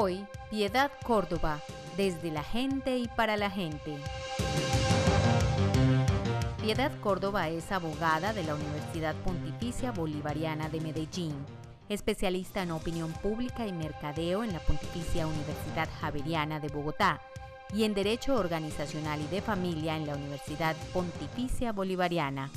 Hoy, Piedad Córdoba, desde la gente y para la gente. Piedad Córdoba es abogada de la Universidad Pontificia Bolivariana de Medellín, especialista en opinión pública y mercadeo en la Pontificia Universidad Javeriana de Bogotá y en Derecho Organizacional y de Familia en la Universidad Pontificia Bolivariana.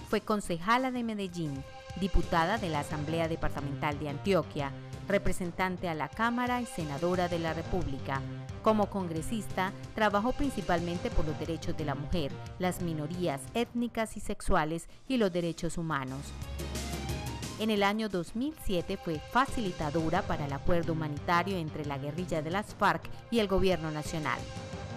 Fue concejala de Medellín, diputada de la Asamblea Departamental de Antioquia, representante a la Cámara y senadora de la República. Como congresista, trabajó principalmente por los derechos de la mujer, las minorías étnicas y sexuales y los derechos humanos. En el año 2007 fue facilitadora para el acuerdo humanitario entre la guerrilla de las FARC y el gobierno nacional.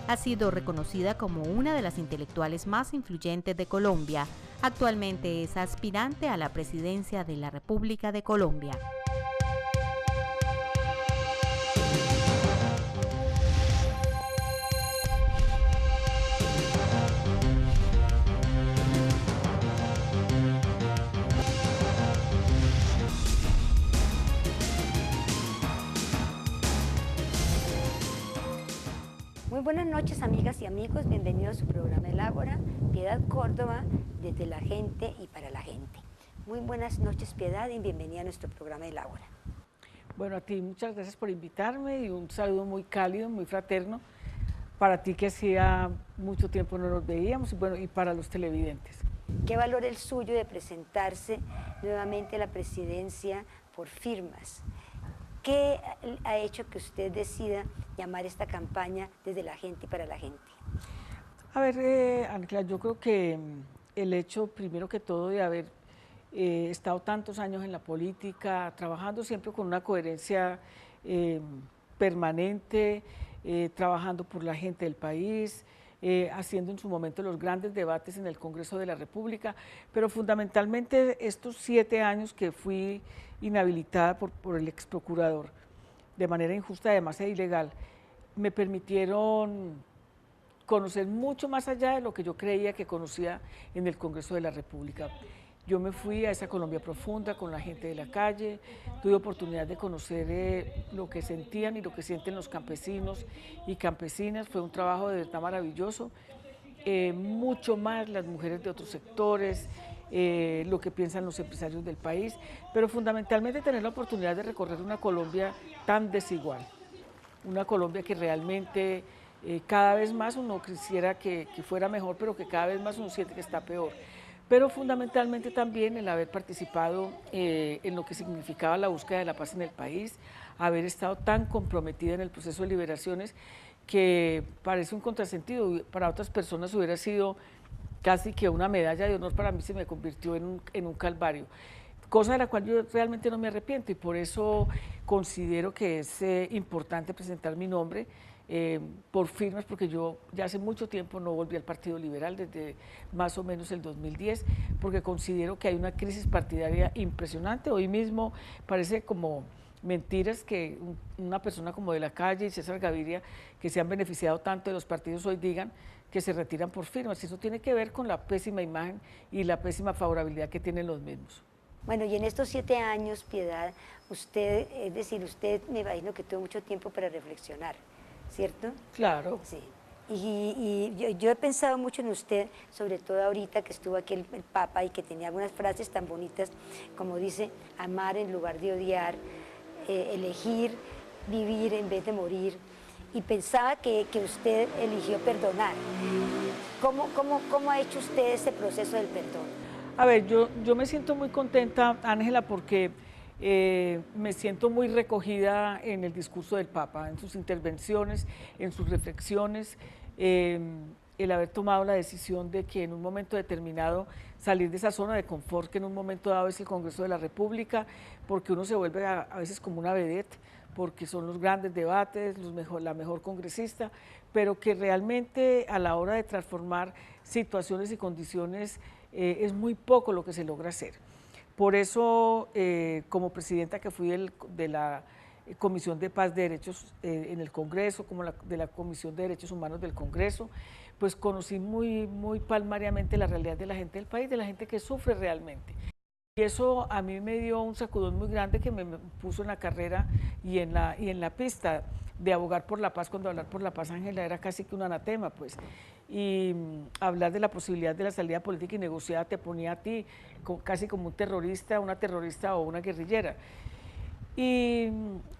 Ha sido reconocida como una de las intelectuales más influyentes de Colombia. Actualmente es aspirante a la presidencia de la República de Colombia. Muy buenas noches, amigas y amigos, bienvenidos a su programa El Ágora, Piedad Córdoba, desde la gente y para la gente. Muy buenas noches, Piedad, y bienvenida a nuestro programa El Ágora. Bueno, a ti muchas gracias por invitarme y un saludo muy cálido, muy fraterno para ti que hacía mucho tiempo no nos veíamos y para los televidentes. ¿Qué valor el suyo de presentarse nuevamente a la presidencia por firmas? ¿Qué ha hecho que usted decida llamar esta campaña desde la gente y para la gente? A ver, Ángela, yo creo que el hecho, primero que todo, de haber estado tantos años en la política, trabajando siempre con una coherencia permanente, trabajando por la gente del país, haciendo en su momento los grandes debates en el Congreso de la República, pero fundamentalmente estos 7 años que fui inhabilitada por el ex procurador de manera injusta, además e ilegal, me permitieron conocer mucho más allá de lo que yo creía que conocía en el Congreso de la República. Yo me fui a esa Colombia profunda con la gente de la calle, tuve oportunidad de conocer lo que sentían y lo que sienten los campesinos y campesinas, fue un trabajo de verdad maravilloso, mucho más las mujeres de otros sectores, lo que piensan los empresarios del país, pero fundamentalmente tener la oportunidad de recorrer una Colombia tan desigual, una Colombia que realmente cada vez más uno quisiera que fuera mejor, pero que cada vez más uno siente que está peor. Pero fundamentalmente también el haber participado en lo que significaba la búsqueda de la paz en el país, haber estado tan comprometida en el proceso de liberaciones que parece un contrasentido, para otras personas hubiera sido casi que una medalla de honor, para mí se me convirtió en un calvario, cosa de la cual yo realmente no me arrepiento y por eso considero que es importante presentar mi nombre por firmas, porque yo ya hace mucho tiempo no volví al Partido Liberal, desde más o menos el 2010, porque considero que hay una crisis partidaria impresionante. Hoy mismo parece como mentiras que una persona como de la calle y César Gaviria, que se han beneficiado tanto de los partidos, hoy digan que se retiran por firmas. Eso tiene que ver con la pésima imagen y la pésima favorabilidad que tienen los mismos. Bueno, y en estos 7 años, Piedad, usted, es decir, usted me imagino que tuvo mucho tiempo para reflexionar, ¿cierto? Claro. Sí. Y yo he pensado mucho en usted, sobre todo ahorita que estuvo aquí el Papa y que tenía algunas frases tan bonitas, como dice, amar en lugar de odiar, elegir vivir en vez de morir, y pensaba que usted eligió perdonar. ¿Cómo ha hecho usted ese proceso del perdón? A ver, yo me siento muy contenta, Ángela, porque me siento muy recogida en el discurso del Papa, en sus intervenciones, en sus reflexiones, el haber tomado la decisión de que en un momento determinado salir de esa zona de confort que en un momento dado es el Congreso de la República, porque uno se vuelve a veces como una vedette, porque son los grandes debates, la mejor congresista, pero que realmente a la hora de transformar situaciones y condiciones es muy poco lo que se logra hacer. Por eso, como presidenta que fui de la Comisión de Paz de Derechos en el Congreso, como de la Comisión de Derechos Humanos del Congreso, pues conocí muy palmariamente la realidad de la gente del país, de la gente que sufre realmente. Y eso a mí me dio un sacudón muy grande que me puso en la carrera y en la pista de abogar por la paz, cuando hablar por la paz, Ángela, era casi que un anatema, pues. Y hablar de la posibilidad de la salida política y negociada te ponía a ti casi como un terrorista, una terrorista o una guerrillera. Y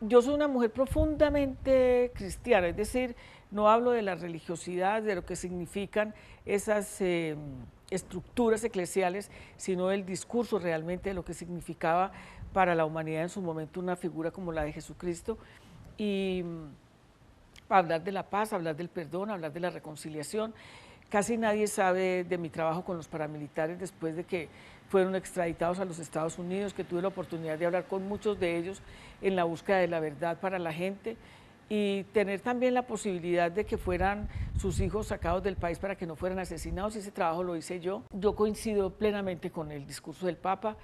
yo soy una mujer profundamente cristiana, es decir, no hablo de la religiosidad, de lo que significan esas estructuras eclesiales, sino del discurso realmente de lo que significaba para la humanidad en su momento una figura como la de Jesucristo. Y hablar de la paz, hablar del perdón, hablar de la reconciliación. Casi nadie sabe de mi trabajo con los paramilitares después de que fueron extraditados a los Estados Unidos, que tuve la oportunidad de hablar con muchos de ellos en la búsqueda de la verdad para la gente y tener también la posibilidad de que fueran sus hijos sacados del país para que no fueran asesinados, y ese trabajo lo hice yo. Yo coincido plenamente con el discurso del Papa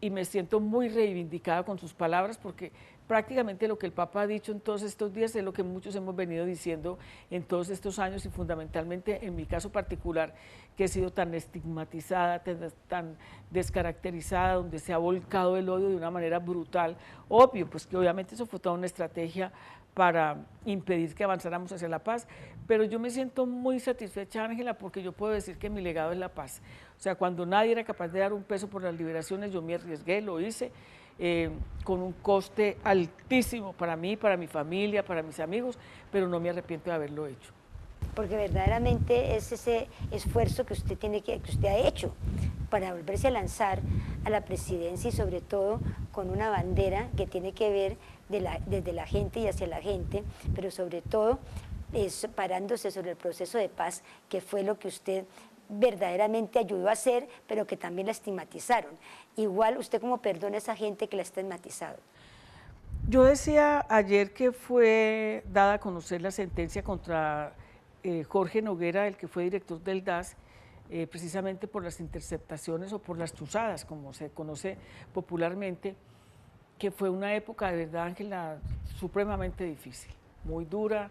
y me siento muy reivindicada con sus palabras, porque prácticamente lo que el Papa ha dicho en todos estos días es lo que muchos hemos venido diciendo en todos estos años, y fundamentalmente en mi caso particular, que he sido tan estigmatizada, tan descaracterizada, donde se ha volcado el odio de una manera brutal. Obvio, pues que obviamente eso fue toda una estrategia para impedir que avanzáramos hacia la paz, pero yo me siento muy satisfecha, Ángela, porque yo puedo decir que mi legado es la paz. O sea, cuando nadie era capaz de dar un peso por las liberaciones, yo me arriesgué, lo hice, con un coste altísimo para mí, para mi familia, para mis amigos, pero no me arrepiento de haberlo hecho. Porque verdaderamente es ese esfuerzo que usted que usted ha hecho para volverse a lanzar a la presidencia, y sobre todo con una bandera que tiene que ver desde la gente y hacia la gente, pero sobre todo parándose sobre el proceso de paz, que fue lo que usted verdaderamente ayudó a hacer, pero que también la estigmatizaron. Igual, ¿usted cómo perdona a esa gente que la ha estigmatizado? Yo decía ayer que fue dada a conocer la sentencia contra Jorge Noguera, el que fue director del DAS, precisamente por las interceptaciones o por las chuzadas, como se conoce popularmente, que fue una época de verdad, Ángela, supremamente difícil, muy dura.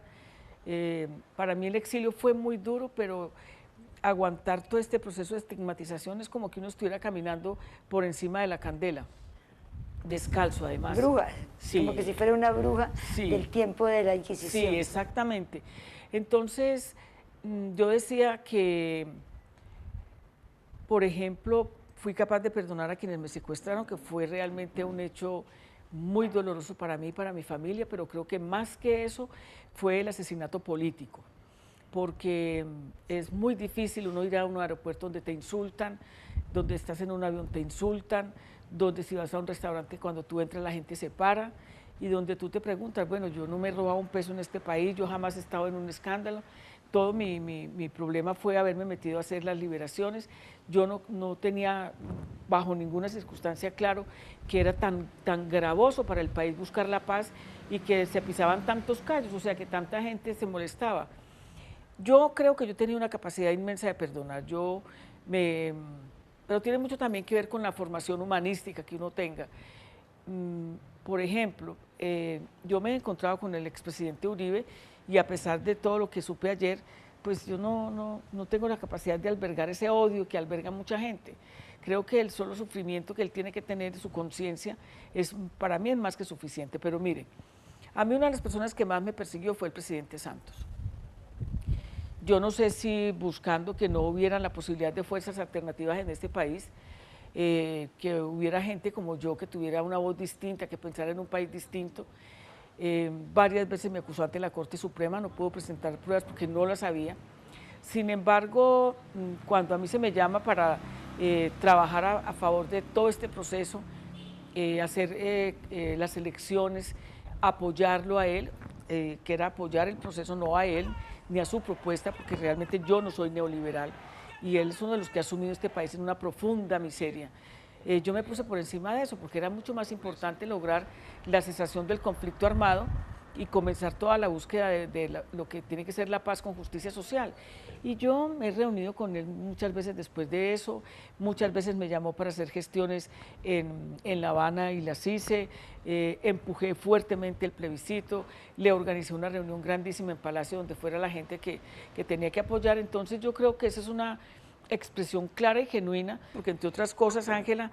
Para mí el exilio fue muy duro, pero aguantar todo este proceso de estigmatización es como que uno estuviera caminando por encima de la candela, descalzo además. Bruja, sí, como que si fuera una bruja sí, del tiempo de la Inquisición. Sí, exactamente. Entonces, yo decía que, por ejemplo, fui capaz de perdonar a quienes me secuestraron, que fue realmente un hecho muy doloroso para mí y para mi familia, pero creo que más que eso fue el asesinato político, porque es muy difícil uno ir a un aeropuerto donde te insultan, donde estás en un avión te insultan, donde si vas a un restaurante cuando tú entras la gente se para, y donde tú te preguntas, bueno, yo no me he robado un peso en este país, yo jamás he estado en un escándalo, todo mi problema fue haberme metido a hacer las liberaciones. Yo no tenía bajo ninguna circunstancia claro que era tan gravoso para el país buscar la paz y que se pisaban tantos callos, o sea, que tanta gente se molestaba. Yo creo que yo tenía una capacidad inmensa de perdonar, pero tiene mucho también que ver con la formación humanística que uno tenga. Por ejemplo, yo me he encontrado con el expresidente Uribe, y a pesar de todo lo que supe ayer, pues yo no tengo la capacidad de albergar ese odio que alberga mucha gente. Creo que el solo sufrimiento que él tiene que tener de su conciencia para mí es más que suficiente. Pero mire, a mí una de las personas que más me persiguió fue el presidente Santos. Yo no sé si buscando que no hubiera la posibilidad de fuerzas alternativas en este país, que hubiera gente como yo que tuviera una voz distinta, que pensara en un país distinto. Varias veces me acusó ante la Corte Suprema, no puedo presentar pruebas porque no las sabía. Sin embargo, cuando a mí se me llama para trabajar a favor de todo este proceso, hacer las elecciones, apoyarlo a él, que era apoyar el proceso, no a él ni a su propuesta, porque realmente yo no soy neoliberal, y él es uno de los que ha sumido este país en una profunda miseria. Yo me puse por encima de eso, porque era mucho más importante lograr la cesación del conflicto armado y comenzar toda la búsqueda de lo que tiene que ser la paz con justicia social. Y yo me he reunido con él muchas veces después de eso, muchas veces me llamó para hacer gestiones en La Habana y las hice, empujé fuertemente el plebiscito, le organizé una reunión grandísima en Palacio donde fuera la gente que tenía que apoyar. Entonces yo creo que esa es una expresión clara y genuina, porque entre otras cosas, Ángela,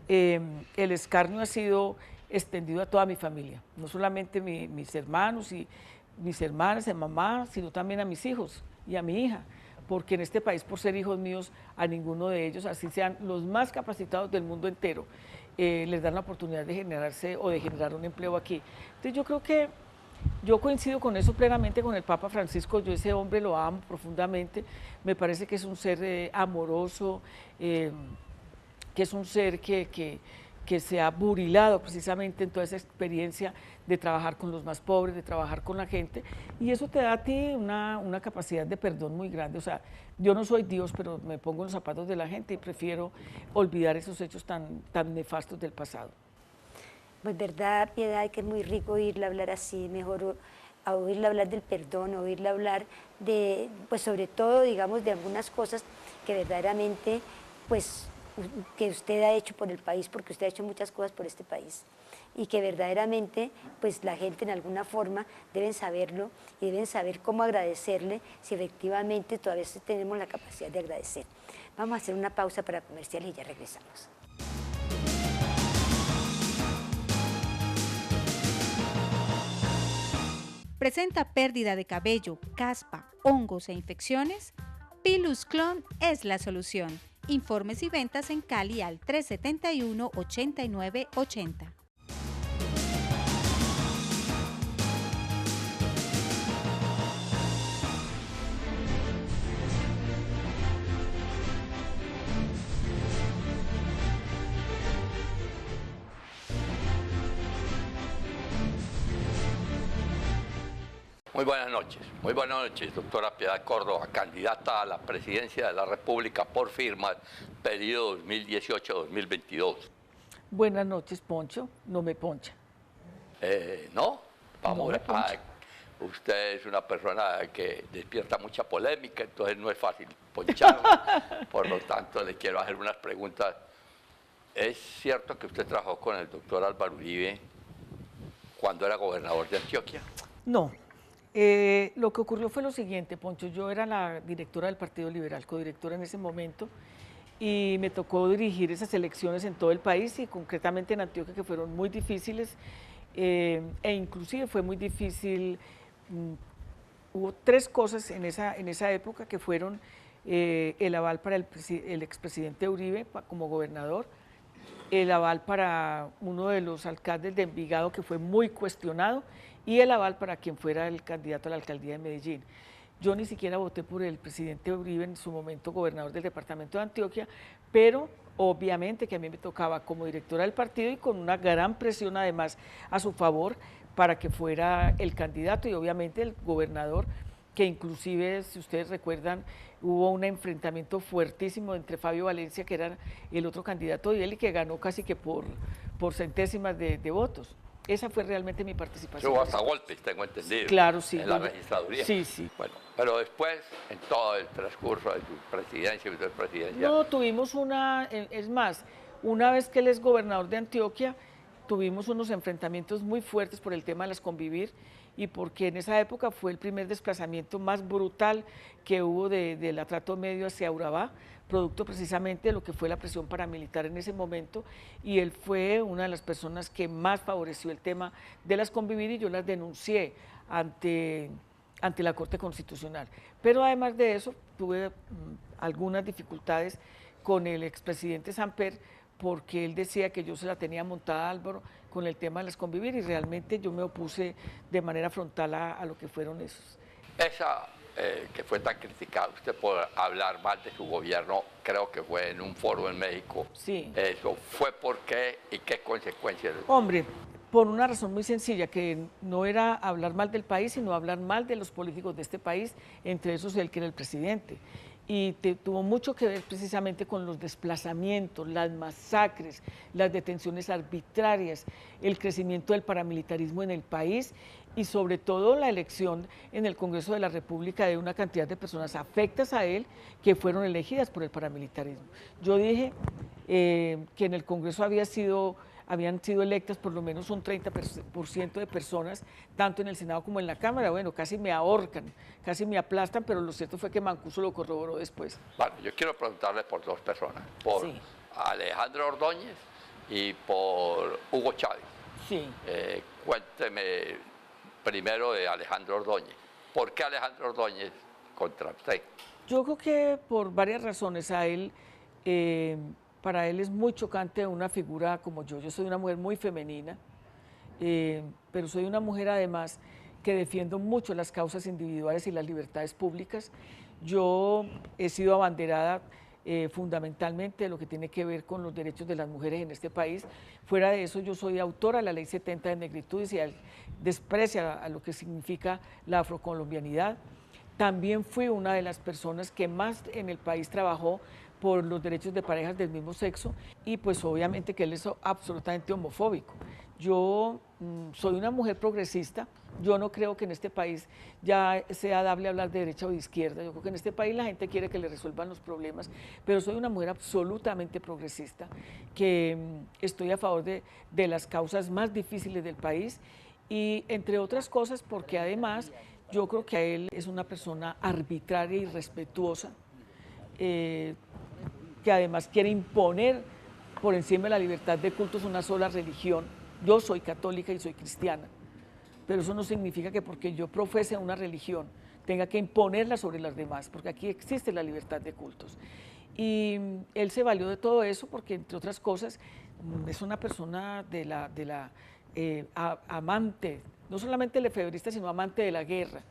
el escarnio ha sido extendido a toda mi familia, no solamente mis hermanos y mis hermanas, mi mamá, sino también a mis hijos y a mi hija, porque en este país, por ser hijos míos, a ninguno de ellos, así sean los más capacitados del mundo entero, les dan la oportunidad de generarse o de generar un empleo aquí. Entonces yo creo que yo coincido con eso plenamente con el Papa Francisco. Yo ese hombre lo amo profundamente, me parece que es un ser amoroso, que es un ser que se ha burilado precisamente en toda esa experiencia de trabajar con los más pobres, de trabajar con la gente, y eso te da a ti una capacidad de perdón muy grande. O sea, yo no soy Dios, pero me pongo en los zapatos de la gente y prefiero olvidar esos hechos tan nefastos del pasado. Pues verdad, Piedad, que es muy rico oírla hablar así, mejor a oírla hablar del perdón, oírla hablar de, pues sobre todo, digamos, de algunas cosas que verdaderamente, pues, que usted ha hecho por el país, porque usted ha hecho muchas cosas por este país, y que verdaderamente, pues, la gente en alguna forma deben saberlo y deben saber cómo agradecerle si efectivamente todavía tenemos la capacidad de agradecer. Vamos a hacer una pausa para comerciales y ya regresamos. ¿Presenta pérdida de cabello, caspa, hongos e infecciones? Pilus Clon es la solución. Informes y ventas en Cali al 371-8980. Muy buenas noches, doctora Piedad Córdoba, candidata a la presidencia de la República por firma, periodo 2018-2022. Buenas noches, Poncho, no me poncha. ¿No? Vamos, No me poncha. usted es una persona que despierta mucha polémica, entonces no es fácil ponchar. Por lo tanto, le quiero hacer unas preguntas. ¿Es cierto que usted trabajó con el doctor Álvaro Uribe cuando era gobernador de Antioquia? No. Lo que ocurrió fue lo siguiente, Poncho. Yo era la directora del Partido Liberal, codirectora en ese momento, y me tocó dirigir esas elecciones en todo el país y concretamente en Antioquia, que fueron muy difíciles, e inclusive fue muy difícil. Hubo tres cosas en esa época que fueron el aval para el expresidente Uribe como gobernador, el aval para uno de los alcaldes de Envigado que fue muy cuestionado y el aval para quien fuera el candidato a la alcaldía de Medellín. Yo ni siquiera voté por el presidente Uribe, en su momento gobernador del departamento de Antioquia, pero obviamente que a mí me tocaba como directora del partido y con una gran presión además a su favor para que fuera el candidato y obviamente el gobernador, que inclusive, si ustedes recuerdan, hubo un enfrentamiento fuertísimo entre Fabio Valencia, que era el otro candidato de él y que ganó casi que por centésimas de votos. Esa fue realmente mi participación. Hubo hasta golpes, tengo entendido. Claro, sí. En la registraduría. Sí, sí. Bueno, pero después, en todo el transcurso de su presidencia y vicepresidencia. No, tuvimos es más, una vez que él es gobernador de Antioquia, tuvimos unos enfrentamientos muy fuertes por el tema de las convivir y porque en esa época fue el primer desplazamiento más brutal que hubo del atrato medio hacia Urabá, producto precisamente de lo que fue la presión paramilitar en ese momento, y él fue una de las personas que más favoreció el tema de las convivir y yo las denuncié ante la Corte Constitucional. Pero además de eso, tuve algunas dificultades con el expresidente Samper, porque él decía que yo se la tenía montada a Álvaro con el tema de las convivir y realmente yo me opuse de manera frontal a lo que fueron esos. Esa que fue tan criticada usted por hablar mal de su gobierno, creo que fue en un foro en México. Sí. ¿Eso fue por qué y qué consecuencias? Hombre, por una razón muy sencilla, que no era hablar mal del país, sino hablar mal de los políticos de este país, entre esos él que era el presidente. Y tuvo mucho que ver precisamente con los desplazamientos, las masacres, las detenciones arbitrarias, el crecimiento del paramilitarismo en el país y sobre todo la elección en el Congreso de la República de una cantidad de personas afectas a él que fueron elegidas por el paramilitarismo. Yo dije que en el Congreso habían sido electas por lo menos un 30% de personas, tanto en el Senado como en la Cámara. Bueno, casi me ahorcan, casi me aplastan, pero lo cierto fue que Mancuso lo corroboró después. Bueno, yo quiero preguntarle por dos personas, por Sí. Alejandro Ordóñez y por Hugo Chávez. Sí. Cuénteme primero de Alejandro Ordóñez. ¿Por qué Alejandro Ordóñez contra usted? Yo creo que por varias razones a él, para él es muy chocante una figura como yo. Yo soy una mujer muy femenina, pero soy una mujer además que defiendo mucho las causas individuales y las libertades públicas. Yo he sido abanderada fundamentalmente de lo que tiene que ver con los derechos de las mujeres en este país. Fuera de eso, yo soy autora de la Ley 70 de Negritudes y desprecia a lo que significa la afrocolombianidad. También fui una de las personas que más en el país trabajó por los derechos de parejas del mismo sexo y pues obviamente que él es absolutamente homofóbico. Yo soy una mujer progresista, yo no creo que en este país ya sea dable hablar de derecha o de izquierda, yo creo que en este país la gente quiere que le resuelvan los problemas, pero soy una mujer absolutamente progresista, que estoy a favor de las causas más difíciles del país y entre otras cosas porque además yo creo que a él es una persona arbitraria y irrespetuosa, que además quiere imponer por encima de la libertad de cultos una sola religión. Yo soy católica y soy cristiana, pero eso no significa que porque yo profese una religión tenga que imponerla sobre las demás, porque aquí existe la libertad de cultos. Y él se valió de todo eso porque, entre otras cosas, es una persona amante, no solamente lefebrista, sino amante de la guerra,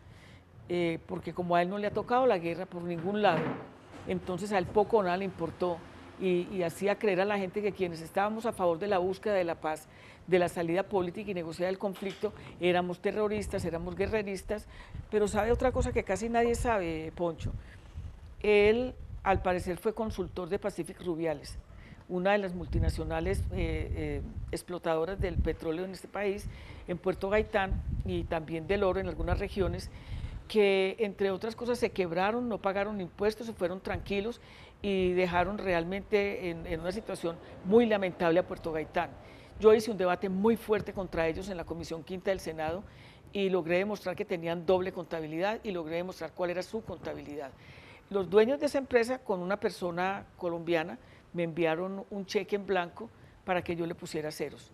porque como a él no le ha tocado la guerra por ningún lado, entonces a él poco o nada le importó y hacía creer a la gente que quienes estábamos a favor de la búsqueda de la paz, de la salida política y negociada del conflicto, éramos terroristas, éramos guerreristas, pero sabe otra cosa que casi nadie sabe, Poncho. Él, al parecer, fue consultor de Pacific Rubiales, una de las multinacionales explotadoras del petróleo en este país, en Puerto Gaitán y también del oro en algunas regiones, que entre otras cosas se quebraron, no pagaron impuestos, se fueron tranquilos y dejaron realmente en una situación muy lamentable a Puerto Gaitán. Yo hice un debate muy fuerte contra ellos en la Comisión Quinta del Senado y logré demostrar que tenían doble contabilidad y logré demostrar cuál era su contabilidad. Los dueños de esa empresa, con una persona colombiana, me enviaron un cheque en blanco para que yo le pusiera ceros.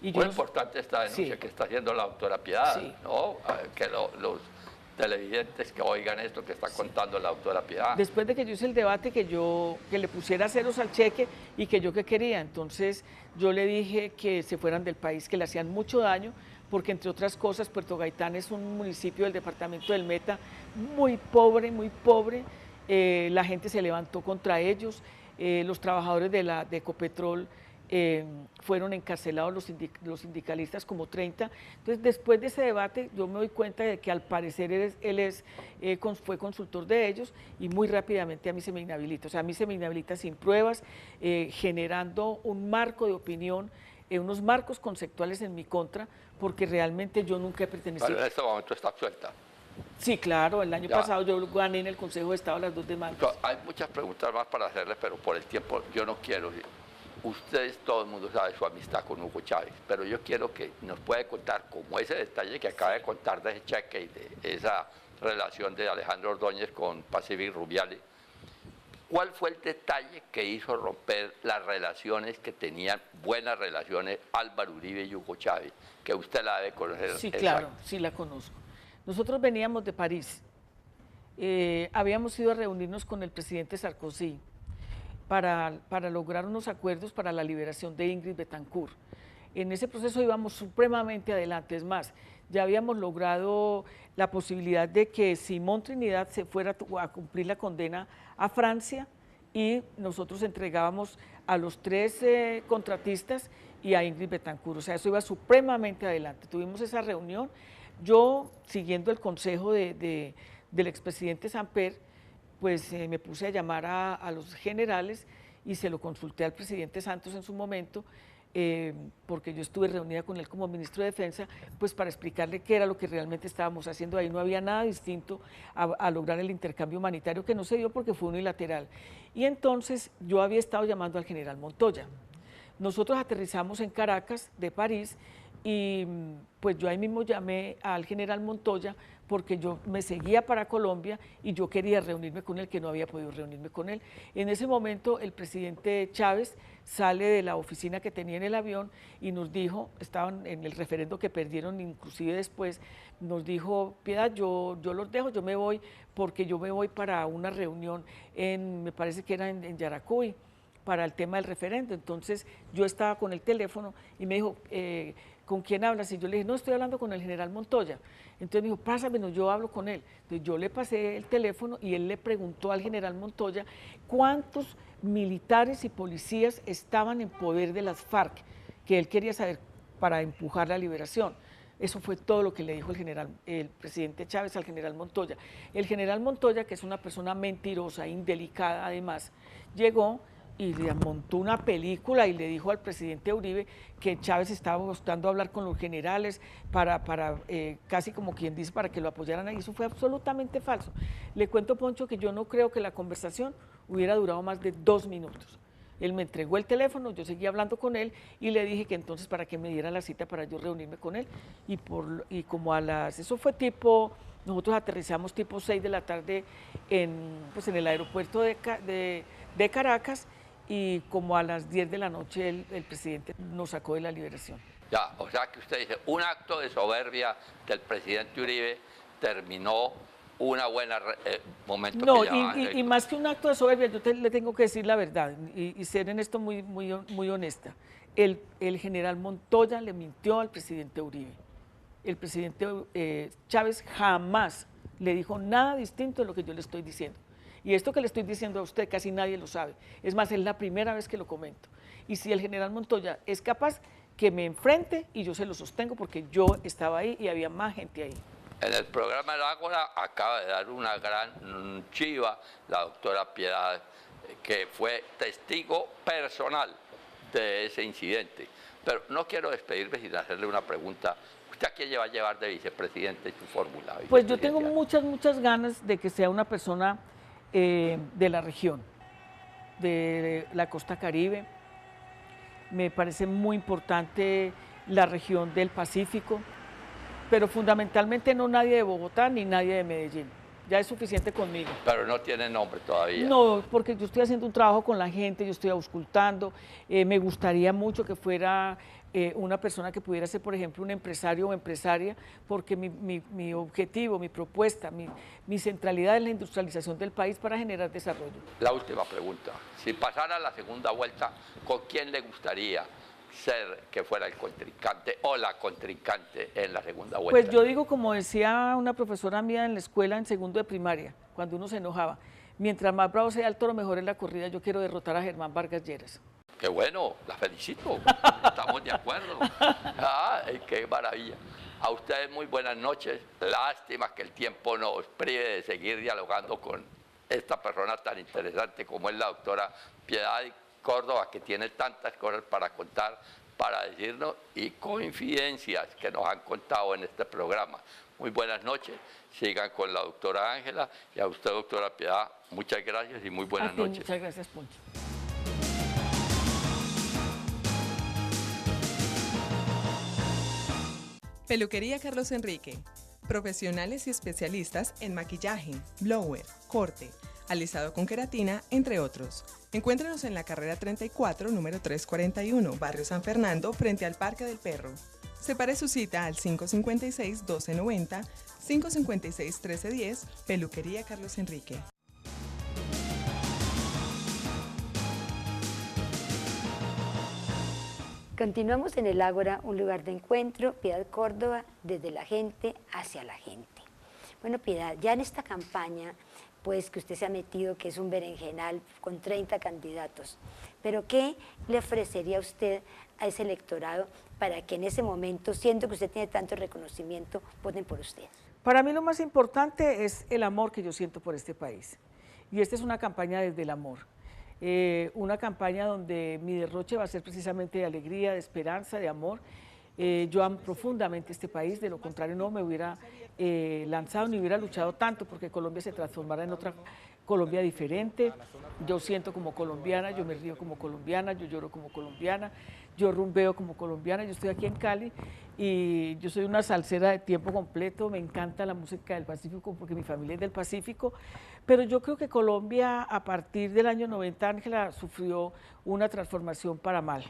Y muy importante esta denuncia que está haciendo la doctora Piedad, ¿no? Que los televidentes que oigan esto que está contando la doctora Piedad. Después de que yo hice el debate, que le pusiera ceros al cheque y que yo qué quería, entonces yo le dije que se fueran del país, que le hacían mucho daño, porque entre otras cosas Puerto Gaitán es un municipio del departamento del Meta muy pobre, la gente se levantó contra ellos, los trabajadores de Ecopetrol fueron encarcelados, los sindicalistas como 30. Entonces, después de ese debate, yo me doy cuenta de que al parecer él fue consultor de ellos y muy rápidamente a mí se me inhabilita. O sea, a mí se me inhabilita sin pruebas, generando un marco de opinión, unos marcos conceptuales en mi contra, porque realmente yo nunca he pertenecido. Pero en este momento está absuelta. Sí, claro, el año pasado yo gané en el Consejo de Estado las 2 demandas. Hay muchas preguntas más para hacerle, pero por el tiempo yo no quiero. Ustedes, todo el mundo sabe su amistad con Hugo Chávez, pero yo quiero que nos pueda contar, como ese detalle que acaba de contar de ese cheque y de esa relación de Alejandro Ordóñez con Pacific Rubiales, ¿cuál fue el detalle que hizo romper las relaciones que tenían, buenas relaciones, Álvaro Uribe y Hugo Chávez, que usted la debe conocer? Sí, claro, sí la conozco. Nosotros veníamos de París, habíamos ido a reunirnos con el presidente Sarkozy, para lograr unos acuerdos para la liberación de Ingrid Betancourt. En ese proceso íbamos supremamente adelante, es más, ya habíamos logrado la posibilidad de que Simón Trinidad se fuera a cumplir la condena a Francia y nosotros entregábamos a los 3 contratistas y a Ingrid Betancourt, o sea, eso iba supremamente adelante. Tuvimos esa reunión, yo siguiendo el consejo del expresidente Samper, pues me puse a llamar a los generales y se lo consulté al presidente Santos en su momento, porque yo estuve reunida con él como ministro de Defensa, pues para explicarle qué era lo que realmente estábamos haciendo ahí. No había nada distinto a lograr el intercambio humanitario, que no se dio porque fue unilateral. Y entonces yo había estado llamando al general Montoya. Nosotros aterrizamos en Caracas, de París, y pues yo ahí mismo llamé al general Montoya porque yo me seguía para Colombia y yo quería reunirme con él, que no había podido reunirme con él. En ese momento el presidente Chávez sale de la oficina que tenía en el avión y nos dijo, estaban en el referendo que perdieron inclusive después, nos dijo: Piedad, yo los dejo, yo me voy, porque yo me voy para una reunión me parece que era en Yaracuy, para el tema del referendo. Entonces yo estaba con el teléfono y me dijo: ¿con quién hablas? Y yo le dije: no, estoy hablando con el general Montoya. Entonces me dijo: pásamelo, yo hablo con él. Entonces yo le pasé el teléfono y él le preguntó al general Montoya cuántos militares y policías estaban en poder de las FARC, que él quería saber para empujar la liberación. Eso fue todo lo que le dijo el presidente Chávez al general Montoya. El general Montoya, que es una persona mentirosa, indelicada además, llegó y le montó una película y le dijo al presidente Uribe que Chávez estaba buscando hablar con los generales para casi como quien dice, para que lo apoyaran ahí. Eso fue absolutamente falso. Le cuento, Poncho, que yo no creo que la conversación hubiera durado más de 2 minutos. Él me entregó el teléfono, yo seguía hablando con él y le dije que entonces para que me diera la cita para yo reunirme con él. Y como eso fue nosotros aterrizamos tipo 6 de la tarde en el aeropuerto de Caracas, y como a las 10 de la noche el presidente nos sacó de la liberación. Ya, o sea que usted dice, un acto de soberbia del presidente Uribe terminó una buena momento. No, y más que un acto de soberbia, le tengo que decir la verdad y ser en esto muy honesta. El general Montoya le mintió al presidente Uribe. El presidente Chávez jamás le dijo nada distinto de lo que yo le estoy diciendo. Y esto que le estoy diciendo a usted casi nadie lo sabe. Es más, es la primera vez que lo comento. Y si el general Montoya es capaz, que me enfrente y yo se lo sostengo, porque yo estaba ahí y había más gente ahí. En el programa El Ágora acaba de dar una gran chiva la doctora Piedad, que fue testigo personal de ese incidente. Pero no quiero despedirme sin hacerle una pregunta. ¿Usted a quién va a llevar de vicepresidente en su fórmula? Pues yo tengo muchas ganas de que sea una persona de la región, de la costa Caribe. Me parece muy importante la región del Pacífico, pero fundamentalmente no nadie de Bogotá ni nadie de Medellín. Ya es suficiente conmigo. Pero no tiene nombre todavía. No, porque yo estoy haciendo un trabajo con la gente, yo estoy auscultando. Me gustaría mucho que fuera una persona que pudiera ser, por ejemplo, un empresario o empresaria, porque mi objetivo, mi propuesta, mi centralidad es la industrialización del país para generar desarrollo. La última pregunta. Si pasara la segunda vuelta, ¿con quién le gustaría ser que fuera el contrincante o la contrincante en la segunda vuelta? Pues yo digo, como decía una profesora mía en la escuela en segundo de primaria, cuando uno se enojaba: mientras más bravo sea el toro, mejor es la corrida. Yo quiero derrotar a Germán Vargas Lleras. Qué bueno, la felicito, estamos de acuerdo. Qué maravilla. A ustedes muy buenas noches. Lástima que el tiempo nos prive de seguir dialogando con esta persona tan interesante como es la doctora Piedad Córdoba, que tiene tantas cosas para contar, para decirnos, y confidencias que nos han contado en este programa. Muy buenas noches, sigan con la doctora Ángela, y a usted, doctora Piedad, muchas gracias y muy buenas noches. Muchas gracias, Poncho. Peluquería Carlos Enrique. Profesionales y especialistas en maquillaje, blower, corte, alisado con queratina, entre otros. Encuéntrenos en la carrera 34, número 341, barrio San Fernando, frente al Parque del Perro. Separe su cita al 556-1290, 556-1310, Peluquería Carlos Enrique. Continuamos en el Ágora, un lugar de encuentro. Piedad Córdoba, desde la gente hacia la gente. Bueno, Piedad, ya en esta campaña, pues que usted se ha metido, que es un berenjenal con 30 candidatos, pero ¿qué le ofrecería usted a ese electorado para que en ese momento, siendo que usted tiene tanto reconocimiento, voten por usted? Para mí lo más importante es el amor que yo siento por este país. Y esta es una campaña desde el amor. Una campaña donde mi derroche va a ser precisamente de alegría, de esperanza, de amor. Yo amo profundamente este país, de lo contrario no me hubiera lanzado ni hubiera luchado tanto porque Colombia se transformara en otra Colombia diferente. Yo siento como colombiana, yo me río como colombiana, yo lloro como colombiana, yo rumbeo como colombiana. Yo estoy aquí en Cali y yo soy una salsera de tiempo completo, me encanta la música del Pacífico porque mi familia es del Pacífico, pero yo creo que Colombia a partir del año 90, Ángela, sufrió una transformación para mal,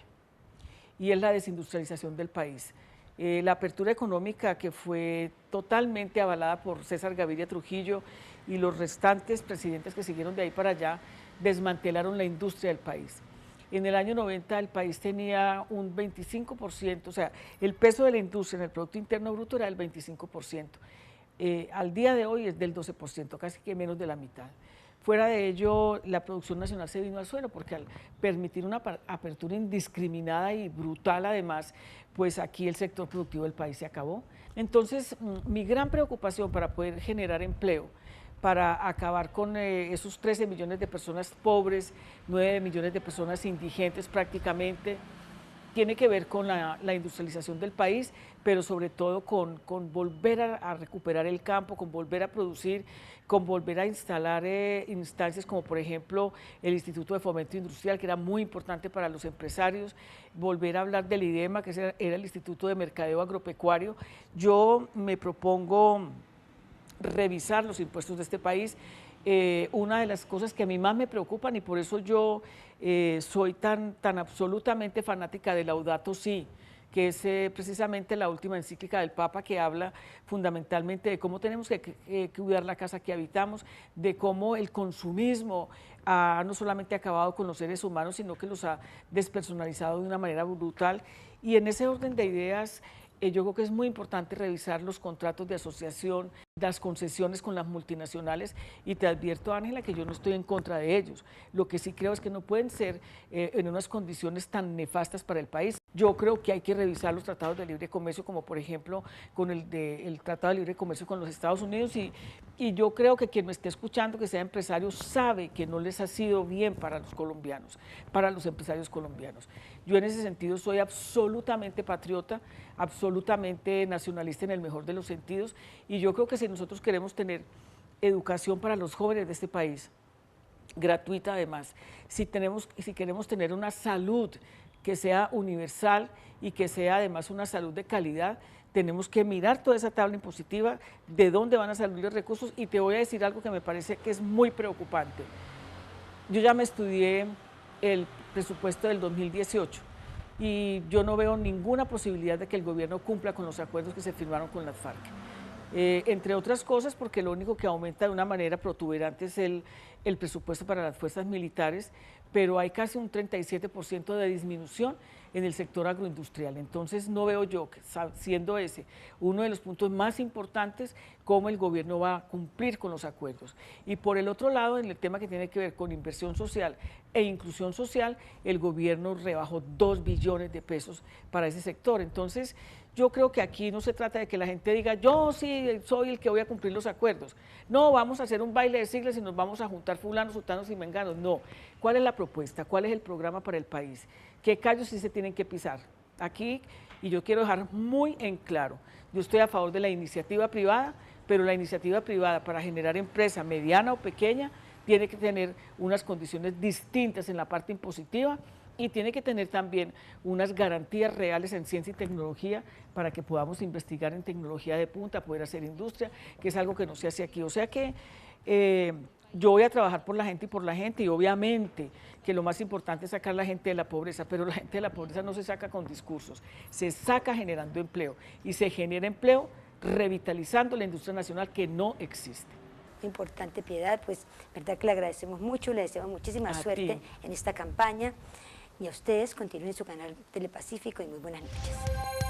y es la desindustrialización del país. La apertura económica, que fue totalmente avalada por César Gaviria Trujillo y los restantes presidentes que siguieron de ahí para allá, desmantelaron la industria del país. En el año 90 el país tenía un 25%, o sea, el peso de la industria en el Producto Interno Bruto era del 25%. Al día de hoy es del 12%, casi que menos de la mitad. Fuera de ello, la producción nacional se vino al suelo porque al permitir una apertura indiscriminada y brutal además, pues aquí el sector productivo del país se acabó. Entonces, mi gran preocupación para poder generar empleo, para acabar con esos 13 millones de personas pobres, 9 millones de personas indigentes prácticamente, tiene que ver con la industrialización del país, pero sobre todo con volver a recuperar el campo, con volver a producir, con volver a instalar instancias como por ejemplo el Instituto de Fomento Industrial, que era muy importante para los empresarios, volver a hablar del IDEMA, que era el Instituto de Mercadeo Agropecuario. Yo me propongo revisar los impuestos de este país. Una de las cosas que a mí más me preocupan, y por eso yo soy tan absolutamente fanática de Laudato Si, que es precisamente la última encíclica del Papa, que habla fundamentalmente de cómo tenemos que cuidar la casa que habitamos, de cómo el consumismo ha no solamente acabado con los seres humanos, sino que los ha despersonalizado de una manera brutal. Y en ese orden de ideas, yo creo que es muy importante revisar los contratos de asociación, las concesiones con las multinacionales, y te advierto, Ángela, que yo no estoy en contra de ellos. Lo que sí creo es que no pueden ser en unas condiciones tan nefastas para el país. Yo creo que hay que revisar los tratados de libre comercio, como por ejemplo con el Tratado de Libre Comercio con los Estados Unidos, y yo creo que quien me esté escuchando, que sea empresario, sabe que no les ha sido bien para los colombianos, para los empresarios colombianos. Yo en ese sentido soy absolutamente patriota, absolutamente nacionalista en el mejor de los sentidos, y yo creo que si nosotros queremos tener educación para los jóvenes de este país, gratuita además, si queremos tener una salud que sea universal y que sea además una salud de calidad, tenemos que mirar toda esa tabla impositiva, de dónde van a salir los recursos, y te voy a decir algo que me parece que es muy preocupante. Yo ya me estudié el presupuesto del 2018 y yo no veo ninguna posibilidad de que el gobierno cumpla con los acuerdos que se firmaron con las FARC. Entre otras cosas porque lo único que aumenta de una manera protuberante es el presupuesto para las fuerzas militares, pero hay casi un 37% de disminución en el sector agroindustrial. Entonces no veo yo, siendo ese uno de los puntos más importantes, cómo el gobierno va a cumplir con los acuerdos. Y por el otro lado, en el tema que tiene que ver con inversión social e inclusión social, el gobierno rebajó 2 billones de pesos para ese sector. Entonces yo creo que aquí no se trata de que la gente diga, yo sí soy el que voy a cumplir los acuerdos. No, vamos a hacer un baile de siglas y nos vamos a juntar fulanos, sutanos y menganos. No. ¿Cuál es la propuesta? ¿Cuál es el programa para el país? ¿Qué callos sí se tienen que pisar? Aquí, y yo quiero dejar muy en claro, yo estoy a favor de la iniciativa privada, pero la iniciativa privada para generar empresa mediana o pequeña tiene que tener unas condiciones distintas en la parte impositiva, y tiene que tener también unas garantías reales en ciencia y tecnología para que podamos investigar en tecnología de punta, poder hacer industria, que es algo que no se hace aquí. O sea que yo voy a trabajar por la gente y por la gente, y obviamente que lo más importante es sacar a la gente de la pobreza, pero la gente de la pobreza no se saca con discursos, se saca generando empleo, y se genera empleo revitalizando la industria nacional que no existe. Importante, Piedad, pues verdad que le agradecemos mucho, le deseamos muchísima suerte en esta campaña, y a ustedes continúen su canal Telepacífico y muy buenas noches.